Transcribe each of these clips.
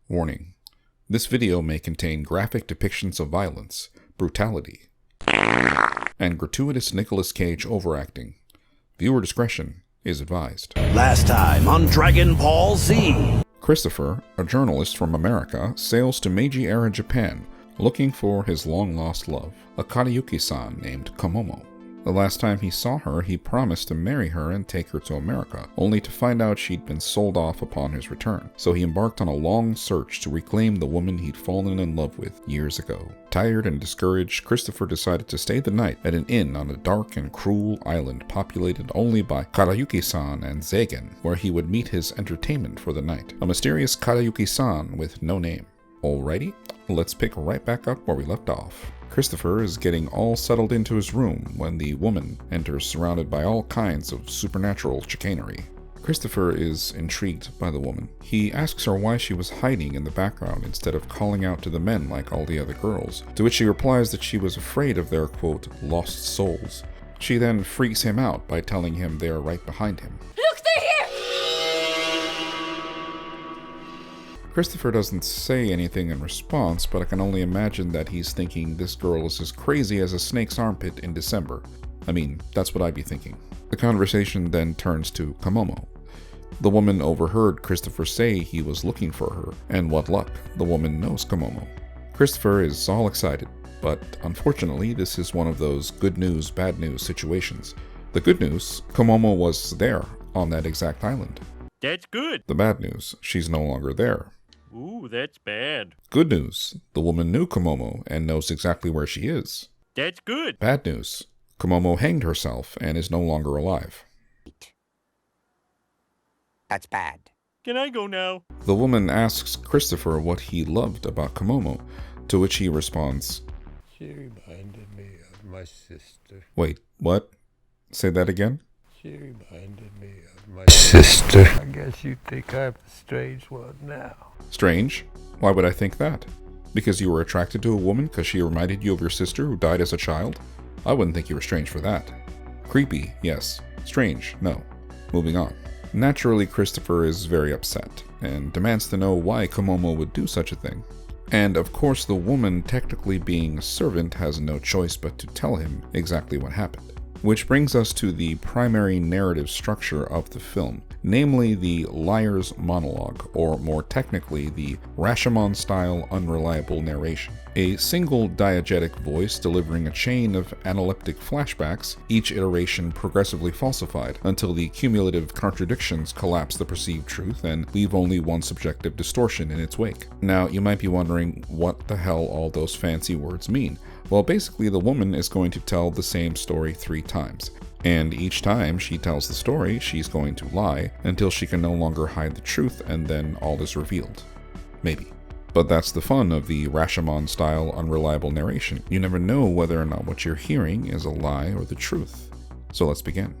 Warning. This video may contain graphic depictions of violence, brutality, and gratuitous Nicolas Cage overacting. Viewer discretion is advised. Last time on Dragon Ball Z. Christopher, a journalist from America, sails to Meiji-era Japan looking for his long-lost love, a Kadayuki-san named Komomo. The last time he saw her, he promised to marry her and take her to America, only to find out she'd been sold off upon his return. So he embarked on a long search to reclaim the woman he'd fallen in love with years ago. Tired and discouraged, Christopher decided to stay the night at an inn on a dark and cruel island populated only by Kadayuki-san and Zeigen, where he would meet his entertainment for the night, a mysterious Kadayuki-san with no name. Alrighty, let's pick right back up where we left off. Christopher is getting all settled into his room when the woman enters surrounded by all kinds of supernatural chicanery. Christopher is intrigued by the woman. He asks her why she was hiding in the background instead of calling out to the men like all the other girls, to which she replies that she was afraid of their, quote, lost souls. She then freaks him out by telling him they are right behind him. Look, they're here! Christopher doesn't say anything in response, but I can only imagine that he's thinking this girl is as crazy as a snake's armpit in December. I mean, that's what I'd be thinking. The conversation then turns to Komomo. The woman overheard Christopher say he was looking for her, and what luck, the woman knows Komomo. Christopher is all excited, but unfortunately this is one of those good news, bad news situations. The good news, Komomo was there on that exact island. That's good. The bad news, she's no longer there. Ooh, that's bad. Good news, the woman knew Komomo and knows exactly where she is. That's good. Bad news, Komomo hanged herself and is no longer alive. That's bad. Can I go now? The woman asks Christopher what he loved about Komomo, to which he responds, She reminded me of my sister. Wait, what? Say that again? She reminded me of my sister. I guess you think I'm a strange one now. Strange? Why would I think that? Because you were attracted to a woman because she reminded you of your sister who died as a child? I wouldn't think you were strange for that. Creepy, yes. Strange, no. Moving on. Naturally, Christopher is very upset and demands to know why Komomo would do such a thing. And of course, the woman, technically being a servant, has no choice but to tell him exactly what happened. Which brings us to the primary narrative structure of the film, namely the liar's monologue, or more technically, the Rashomon-style unreliable narration. A single diegetic voice delivering a chain of analeptic flashbacks, each iteration progressively falsified, until the cumulative contradictions collapse the perceived truth and leave only one subjective distortion in its wake. Now, you might be wondering what the hell all those fancy words mean. Well, basically, the woman is going to tell the same story 3 times. And each time she tells the story, she's going to lie until she can no longer hide the truth, and then all is revealed. Maybe. But that's the fun of the Rashomon-style unreliable narration. You never know whether or not what you're hearing is a lie or the truth. So let's begin.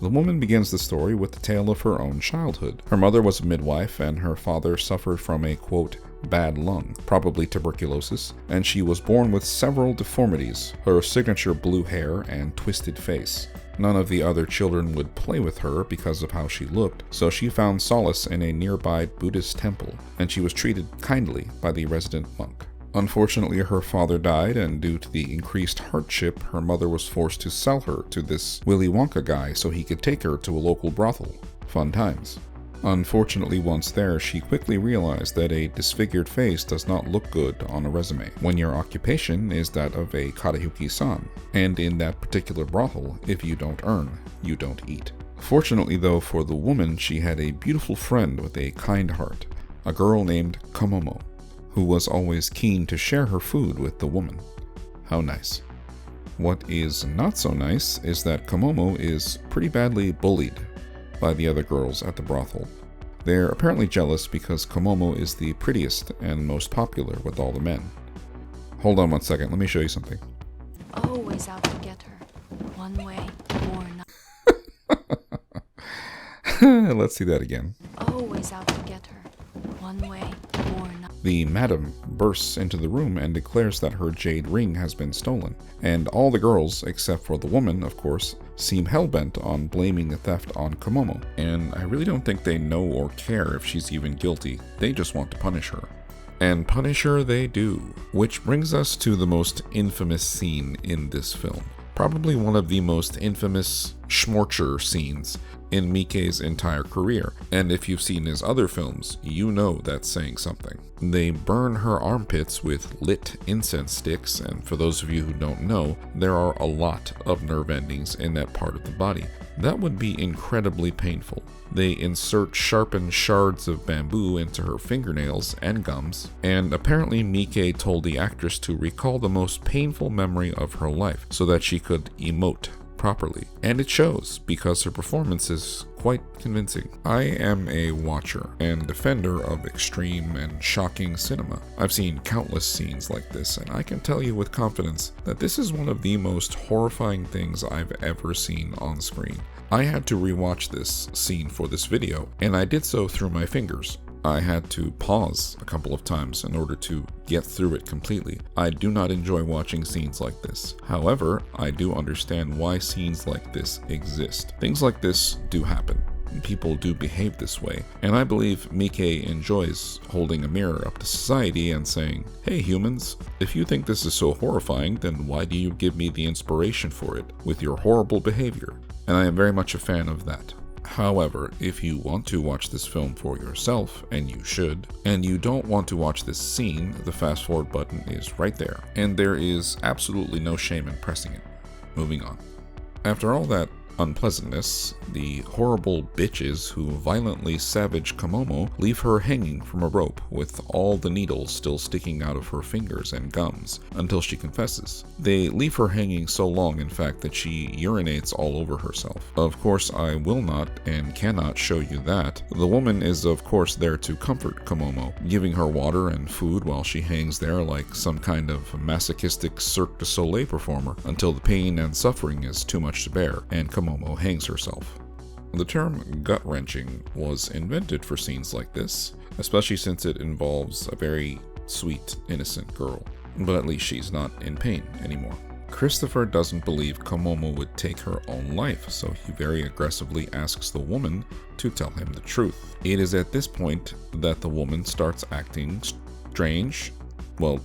The woman begins the story with the tale of her own childhood. Her mother was a midwife, and her father suffered from a, quote, bad lung, probably tuberculosis, and she was born with several deformities, her signature blue hair and twisted face. None of the other children would play with her because of how she looked, so she found solace in a nearby Buddhist temple, and she was treated kindly by the resident monk. Unfortunately, her father died, and due to the increased hardship, her mother was forced to sell her to this Willy Wonka guy so he could take her to a local brothel. Fun times. Unfortunately, once there, she quickly realized that a disfigured face does not look good on a resume when your occupation is that of a Kadayuki-san, and in that particular brothel, if you don't earn, you don't eat. Fortunately though for the woman, she had a beautiful friend with a kind heart, a girl named Komomo, who was always keen to share her food with the woman. How nice. What is not so nice is that Komomo is pretty badly bullied by the other girls at the brothel. They're apparently jealous because Komomo is the prettiest and most popular with all the men. Hold on one second, let me show you something. Always out to get her. One way or another. Let's see that again. Always out to get her. One way or another. The madam bursts into the room and declares that her jade ring has been stolen, and all the girls, except for the woman, of course, seem hell-bent on blaming the theft on Komomo, and I really don't think they know or care if she's even guilty. They just want to punish her. And punish her they do. Which brings us to the most infamous scene in this film. Probably one of the most infamous schmorcher scenes in Miike's entire career. And if you've seen his other films, you know that's saying something. They burn her armpits with lit incense sticks, and for those of you who don't know, there are a lot of nerve endings in that part of the body. That would be incredibly painful. They insert sharpened shards of bamboo into her fingernails and gums, and apparently Miike told the actress to recall the most painful memory of her life so that she could emote properly. And it shows, because her performance is quite convincing. I am a watcher and defender of extreme and shocking cinema. I've seen countless scenes like this, and I can tell you with confidence that this is one of the most horrifying things I've ever seen on screen. I had to rewatch this scene for this video, and I did so through my fingers. I had to pause a couple of times in order to get through it completely. I do not enjoy watching scenes like this. However, I do understand why scenes like this exist. Things like this do happen. People do behave this way, and I believe Miike enjoys holding a mirror up to society and saying, "Hey humans, if you think this is so horrifying, then why do you give me the inspiration for it with your horrible behavior?" And I am very much a fan of that. However, if you want to watch this film for yourself, and you should, and you don't want to watch this scene, the fast forward button is right there, and there is absolutely no shame in pressing it. Moving on. After all that unpleasantness, the horrible bitches who violently savage Komomo leave her hanging from a rope with all the needles still sticking out of her fingers and gums until she confesses. They leave her hanging so long, in fact, that she urinates all over herself. Of course, I will not and cannot show you that. The woman is of course there to comfort Komomo, giving her water and food while she hangs there like some kind of masochistic Cirque du Soleil performer until the pain and suffering is too much to bear and Komomo hangs herself. The term gut-wrenching was invented for scenes like this, especially since it involves a very sweet, innocent girl. But at least she's not in pain anymore. Christopher doesn't believe Komomo would take her own life, so he very aggressively asks the woman to tell him the truth. It is at this point that the woman starts acting strange, well,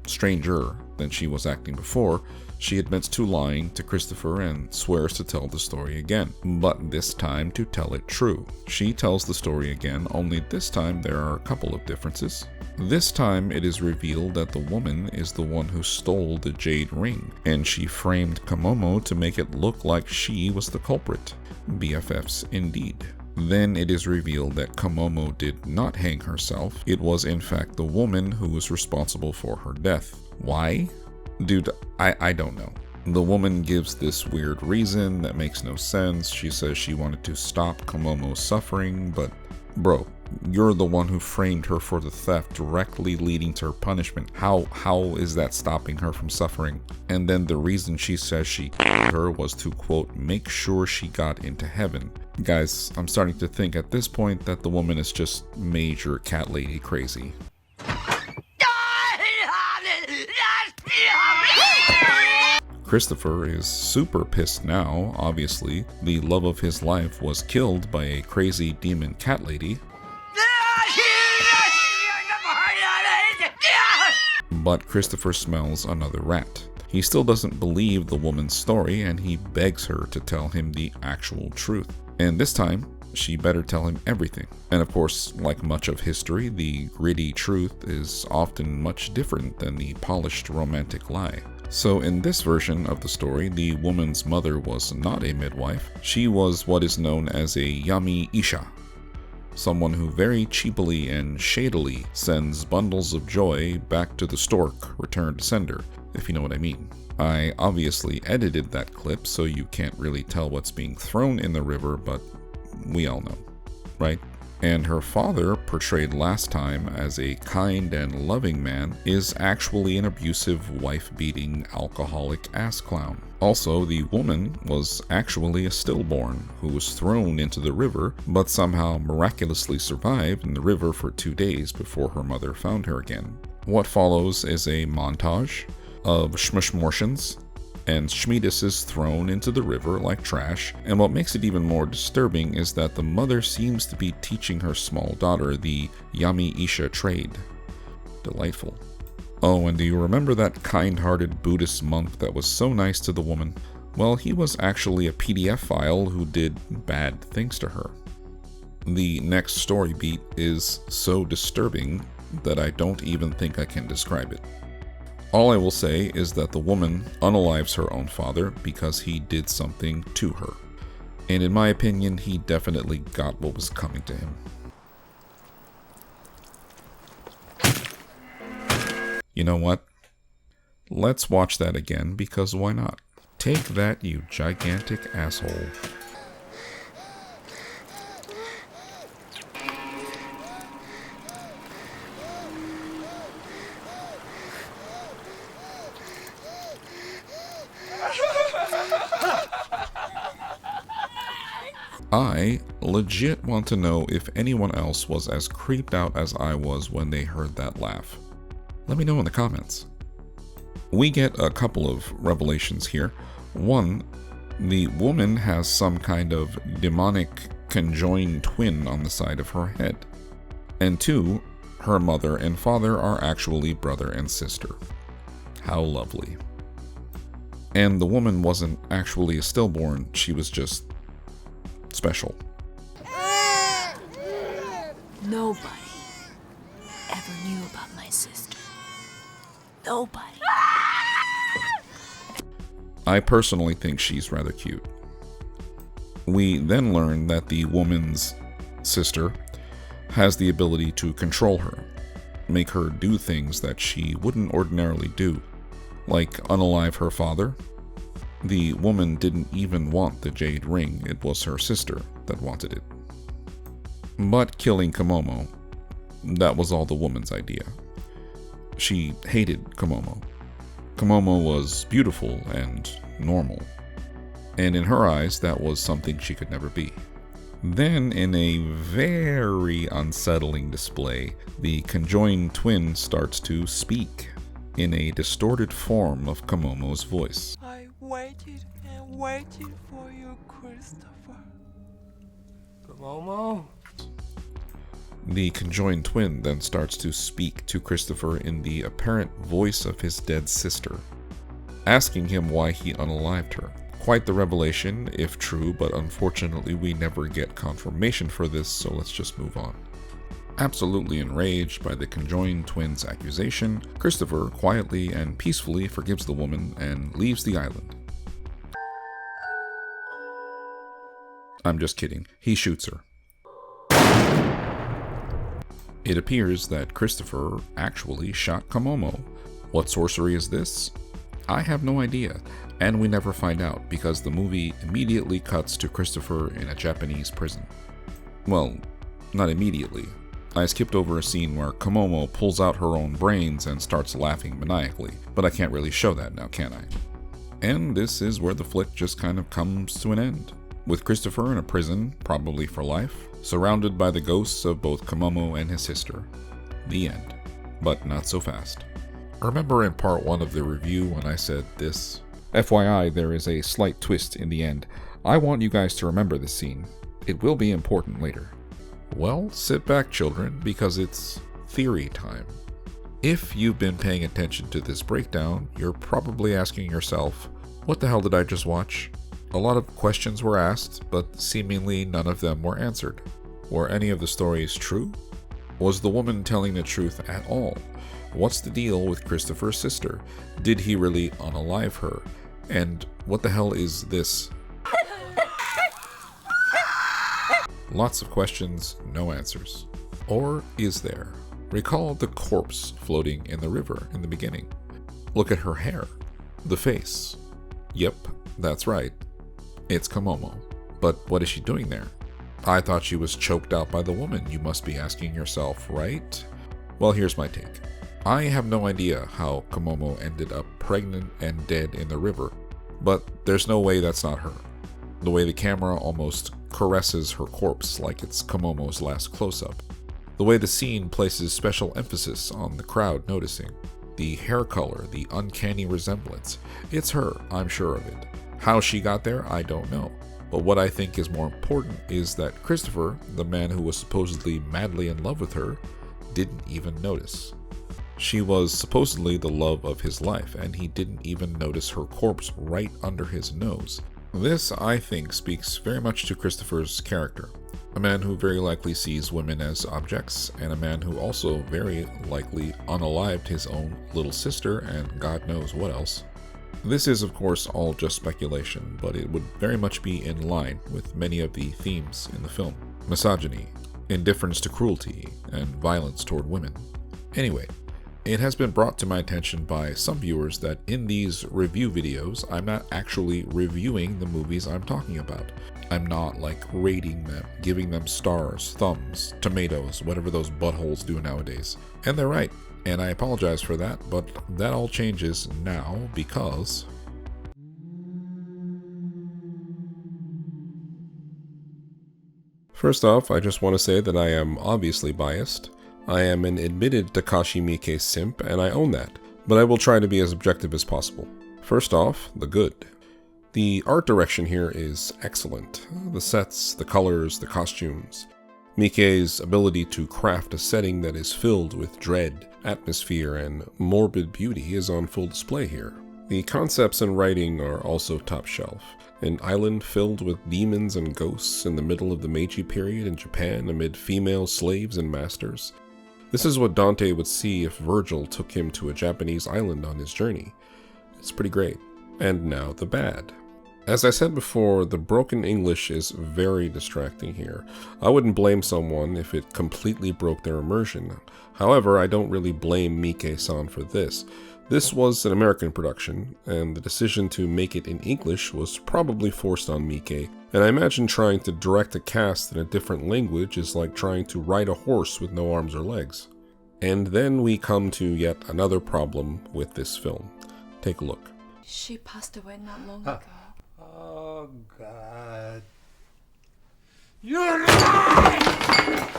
stranger than she was acting before. She admits to lying to Christopher and swears to tell the story again, but this time to tell it true. She tells the story again, only this time there are a couple of differences. This time it is revealed that the woman is the one who stole the jade ring, and she framed Komomo to make it look like she was the culprit. BFFs indeed. Then it is revealed that Komomo did not hang herself. It was in fact the woman who was responsible for her death. Why? Dude, I don't know. The woman gives this weird reason that makes no sense. She says she wanted to stop Komomo's suffering, but bro, you're the one who framed her for the theft, directly leading to her punishment. How is that stopping her from suffering? And then the reason she says she her was to, quote, make sure she got into heaven. Guys, I'm starting to think at this point that the woman is just major cat lady crazy. Christopher is super pissed now, obviously. The love of his life was killed by a crazy demon cat lady. But Christopher smells another rat. He still doesn't believe the woman's story, and he begs her to tell him the actual truth. And this time, she better tell him everything. And of course, like much of history, the gritty truth is often much different than the polished romantic lie. So in this version of the story, the woman's mother was not a midwife. She was what is known as a yami isha, someone who very cheaply and shadily sends bundles of joy back to the stork returned sender, if you know what I mean. I obviously edited that clip, so you can't really tell what's being thrown in the river, but we all know, right? And her father, portrayed last time as a kind and loving man, is actually an abusive, wife-beating, alcoholic ass clown. Also, the woman was actually a stillborn who was thrown into the river, but somehow miraculously survived in the river for 2 days before her mother found her again. What follows is a montage of shmishmortions, and Schmidus is thrown into the river like trash, and what makes it even more disturbing is that the mother seems to be teaching her small daughter the Yami Isha trade. Delightful. Oh, and do you remember that kind-hearted Buddhist monk that was so nice to the woman? Well, he was actually a PDF file who did bad things to her. The next story beat is so disturbing that I don't even think I can describe it. All I will say is that the woman unalives her own father because he did something to her. And in my opinion, he definitely got what was coming to him. You know what? Let's watch that again, because why not? Take that, you gigantic asshole. I legit want to know if anyone else was as creeped out as I was when they heard that laugh. Let me know in the comments. We get a couple of revelations here. One, the woman has some kind of demonic conjoined twin on the side of her head. And two, her mother and father are actually brother and sister. How lovely. And the woman wasn't actually a stillborn, she was just special. Nobody ever knew about my sister. Nobody. I personally think she's rather cute. We then learn that the woman's sister has the ability to control her, make her do things that she wouldn't ordinarily do, like unalive her father. The woman didn't even want the jade ring, it was her sister that wanted it. But killing Komomo, that was all the woman's idea. She hated Komomo. Komomo was beautiful and normal, and in her eyes that was something she could never be. Then, in a very unsettling display, the conjoined twin starts to speak in a distorted form of Komomo's voice. I waited and waited for you, Christopher. Momo? The conjoined twin then starts to speak to Christopher in the apparent voice of his dead sister, asking him why he unalived her. Quite the revelation, if true, but unfortunately we never get confirmation for this, so let's just move on. Absolutely enraged by the conjoined twins' accusation, Christopher quietly and peacefully forgives the woman and leaves the island. I'm just kidding, he shoots her. It appears that Christopher actually shot Komomo. What sorcery is this? I have no idea, and we never find out because the movie immediately cuts to Christopher in a Japanese prison. Well, not immediately. I skipped over a scene where Komomo pulls out her own brains and starts laughing maniacally, but I can't really show that now, can I? And this is where the flick just kind of comes to an end, with Christopher in a prison, probably for life, surrounded by the ghosts of both Komomo and his sister. The end. But not so fast. Remember in part 1 of the review when I said this? FYI, there is a slight twist in the end. I want you guys to remember this scene. It will be important later. Well, sit back, children, because it's theory time. If you've been paying attention to this breakdown, you're probably asking yourself, what the hell did I just watch? A lot of questions were asked, but seemingly none of them were answered. Were any of the stories true? Was the woman telling the truth at all? What's the deal with Christopher's sister? Did he really unalive her? And what the hell is this? Lots of questions, no answers. Or is there? Recall the corpse floating in the river in the beginning. Look at her hair, the face. Yep, that's right. It's Komomo. But what is she doing there? I thought she was choked out by the woman, you must be asking yourself, right? Well, here's my take. I have no idea how Komomo ended up pregnant and dead in the river, but there's no way that's not her. The way the camera almost caresses her corpse like it's Komomo's last close-up. The way the scene places special emphasis on the crowd noticing. The hair color, the uncanny resemblance. It's her, I'm sure of it. How she got there, I don't know. But what I think is more important is that Christopher, the man who was supposedly madly in love with her, didn't even notice. She was supposedly the love of his life, and he didn't even notice her corpse right under his nose. This, I think, speaks very much to Christopher's character. A man who very likely sees women as objects, and a man who also very likely unalived his own little sister and God knows what else. This is, of course, all just speculation, but it would very much be in line with many of the themes in the film. Misogyny, indifference to cruelty, and violence toward women. Anyway, it has been brought to my attention by some viewers that in these review videos, I'm not actually reviewing the movies I'm talking about. I'm not like rating them, giving them stars, thumbs, tomatoes, whatever those buttholes do nowadays. And they're right, and I apologize for that, but that all changes now because... First off, I just want to say that I am obviously biased. I am an admitted Takashi Miike simp, and I own that, but I will try to be as objective as possible. First off, the good. The art direction here is excellent. The sets, the colors, the costumes. Miike's ability to craft a setting that is filled with dread, atmosphere, and morbid beauty is on full display here. The concepts and writing are also top shelf. An island filled with demons and ghosts in the middle of the Meiji period in Japan amid female slaves and masters. This is what Dante would see if Virgil took him to a Japanese island on his journey. It's pretty great. And now the bad. As I said before, the broken English is very distracting here. I wouldn't blame someone if it completely broke their immersion. However, I don't really blame Miike-san for this. This was an American production, and the decision to make it in English was probably forced on Miike, and I imagine trying to direct a cast in a different language is like trying to ride a horse with no arms or legs. And then we come to yet another problem with this film. Take a look. She passed away not long ago. Oh, God. You're lying!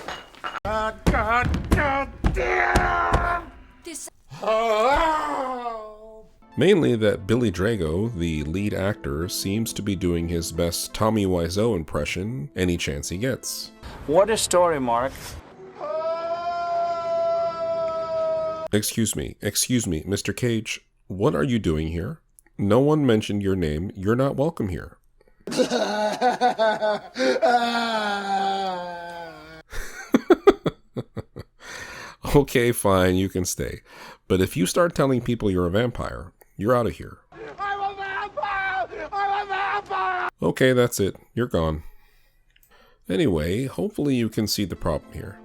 God damn! This Oh! Mainly that Billy Drago, the lead actor, seems to be doing his best Tommy Wiseau impression any chance he gets. What a story, Mark. Excuse me, Mr. Cage, what are you doing here? No one mentioned your name, you're not welcome here. Okay, fine, you can stay. But if you start telling people you're a vampire, you're out of here. I'm a vampire! I'm a vampire! Okay, that's it. You're gone. Anyway, hopefully you can see the problem here.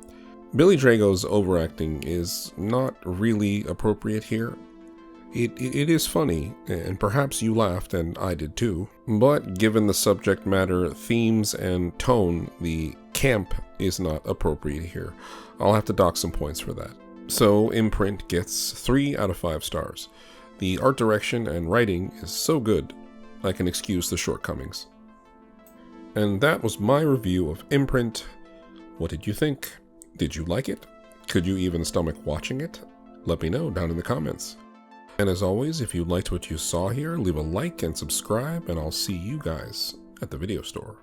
Billy Drago's overacting is not really appropriate here. It is funny, and perhaps you laughed, and I did too. But given the subject matter, themes, and tone, the camp is not appropriate here. I'll have to dock some points for that. So Imprint gets 3 out of 5 stars. The art direction and writing is so good, I can excuse the shortcomings. And that was my review of Imprint. What did you think? Did you like it? Could you even stomach watching it? Let me know down in the comments. And as always, if you liked what you saw here, leave a like and subscribe, and I'll see you guys at the video store.